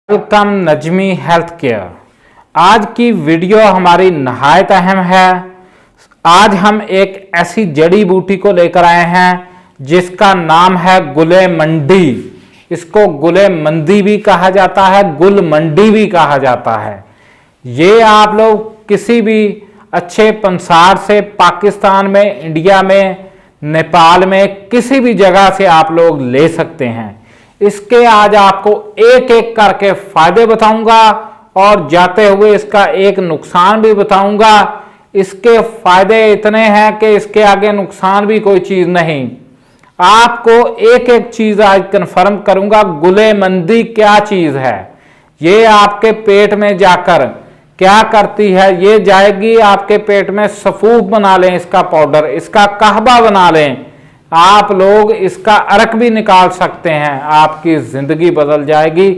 Welcome Najmi health care. आज की video हमारी नहायत अहम है। आज हम एक ऐसी जड़ी बूटी को लेकर आए हैं जिसका नाम है गुले मंडी। इसको गुले मंदी भी कहा जाता है, गुल मंडी भी कहा जाता है। ये आप लोग किसी भी अच्छे पंसार से पाकिस्तान में, इंडिया में, नेपाल में, किसी भी जगह से आप लोग ले सकते हैं। इसके आज आपको एक एक करके फायदे बताऊंगा और जाते हुए इसका एक नुकसान भी बताऊंगा। इसके फायदे इतने हैं कि इसके आगे नुकसान भी कोई चीज नहीं। आपको एक एक चीज आज कंफर्म करूंगा। गुले मंदी क्या चीज है, ये आपके पेट में जाकर क्या करती है। ये जाएगी आपके पेट में, सफूफ बना लें इसका पाउडर, इसका कहवा बना लें, आप लोग इसका अर्क भी निकाल सकते हैं, आपकी जिंदगी बदल जाएगी।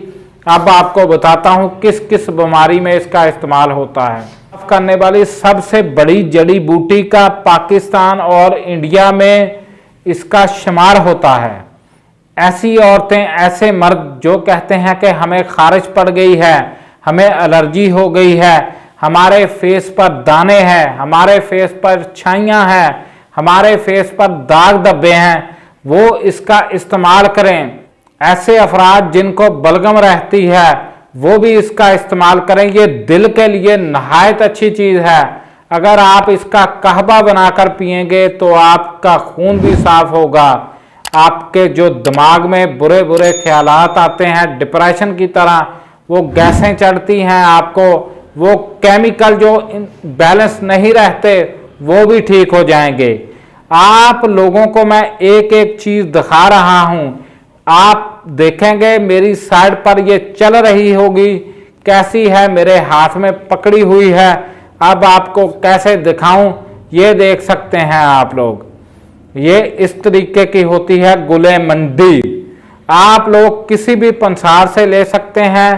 अब आपको बताता हूं किस किस बीमारी में इसका इस्तेमाल होता है। करने वाली सबसे बड़ी जड़ी बूटी का पाकिस्तान और इंडिया में इसका शुमार होता है। ऐसी औरतें, ऐसे मर्द जो कहते हैं कि हमें खारिश पड़ गई है, हमें एलर्जी हो गई है, हमारे फेस पर दाने हैं, हमारे फेस पर छाइयां हैं, हमारे फेस पर दाग धब्बे हैं, वो इसका इस्तेमाल करें। ऐसे अफराद जिनको बलगम रहती है वो भी इसका इस्तेमाल करें। ये दिल के लिए नहायत अच्छी चीज है। अगर आप इसका कहवा बनाकर पिएंगे तो आपका खून भी साफ होगा। आपके जो दिमाग में बुरे बुरे ख्यालात आते हैं, डिप्रेशन की तरह, वो गैसें चढ़ती हैं, आपको वो केमिकल जो बैलेंस नहीं रहते वो भी ठीक हो जाएंगे। आप लोगों को मैं एक एक चीज दिखा रहा हूं, आप देखेंगे मेरी साइड पर ये चल रही होगी, कैसी है, मेरे हाथ में पकड़ी हुई है। अब आपको कैसे दिखाऊं ये देख सकते हैं आप लोग। ये इस तरीके की होती है गुले मंडी। आप लोग किसी भी पंसार से ले सकते हैं।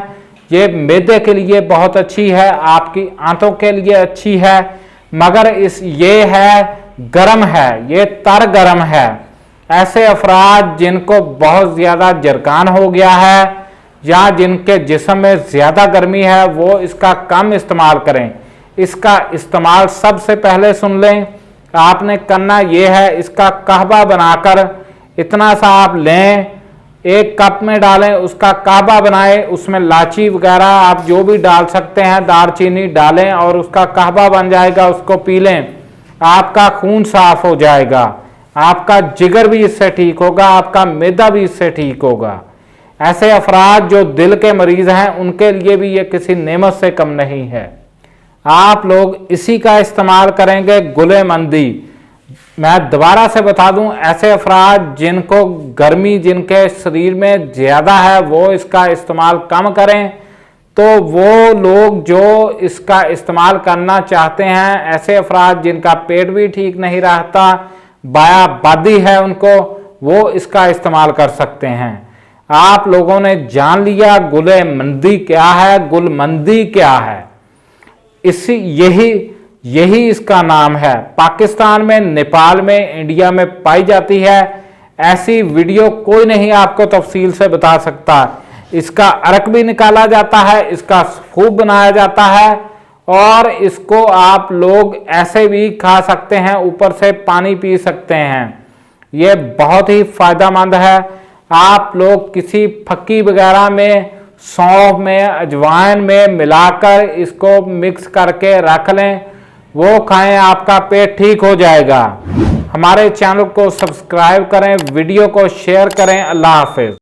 ये मैदे के लिए बहुत अच्छी है, आपकी आंतों के लिए अच्छी है, मगर ये है गरम है, ये तर गरम है। ऐसे अफराद जिनको बहुत ज्यादा जरकान हो गया है या जिनके जिस्म में ज्यादा गर्मी है वो इसका कम इस्तेमाल करें। इसका इस्तेमाल सबसे पहले सुन लें, आपने करना ये है, इसका कहवा बनाकर इतना सा आप लें, एक कप में डालें, उसका कहवा बनाएं, उसमें लाची वगैरह आप जो भी डाल सकते हैं, दालचीनी डालें और उसका कहवा बन जाएगा, उसको पी लें। आपका खून साफ हो जाएगा, आपका जिगर भी इससे ठीक होगा, आपका मैदा भी इससे ठीक होगा। ऐसे अफराद जो दिल के मरीज हैं उनके लिए भी ये किसी नेमत से कम नहीं है। आप लोग इसी का इस्तेमाल करेंगे, गुले मंदी। मैं दोबारा से बता दूं, ऐसे अफराद जिनको गर्मी, जिनके शरीर में ज्यादा है, वो इसका इस्तेमाल कम करें। तो वो लोग जो इसका इस्तेमाल करना चाहते हैं, ऐसे अफराद जिनका पेट भी ठीक नहीं रहता, बायाबादी है उनको, वो इसका इस्तेमाल कर सकते हैं। आप लोगों ने जान लिया गुले मंदी क्या है, गुलमंदी क्या है। यही इसका नाम है। पाकिस्तान में, नेपाल में, इंडिया में पाई जाती है। ऐसी वीडियो कोई नहीं आपको तफसील से बता सकता। इसका अर्क भी निकाला जाता है, इसका सूप बनाया जाता है और इसको आप लोग ऐसे भी खा सकते हैं, ऊपर से पानी पी सकते हैं। ये बहुत ही फायदेमंद है। आप लोग किसी फक्की वगैरह में, सौंफ में, अजवाइन में मिलाकर इसको मिक्स करके रख लें, वो खाएं, आपका पेट ठीक हो जाएगा। हमारे चैनल को सब्सक्राइब करें, वीडियो को शेयर करें। अल्लाह हाफिज।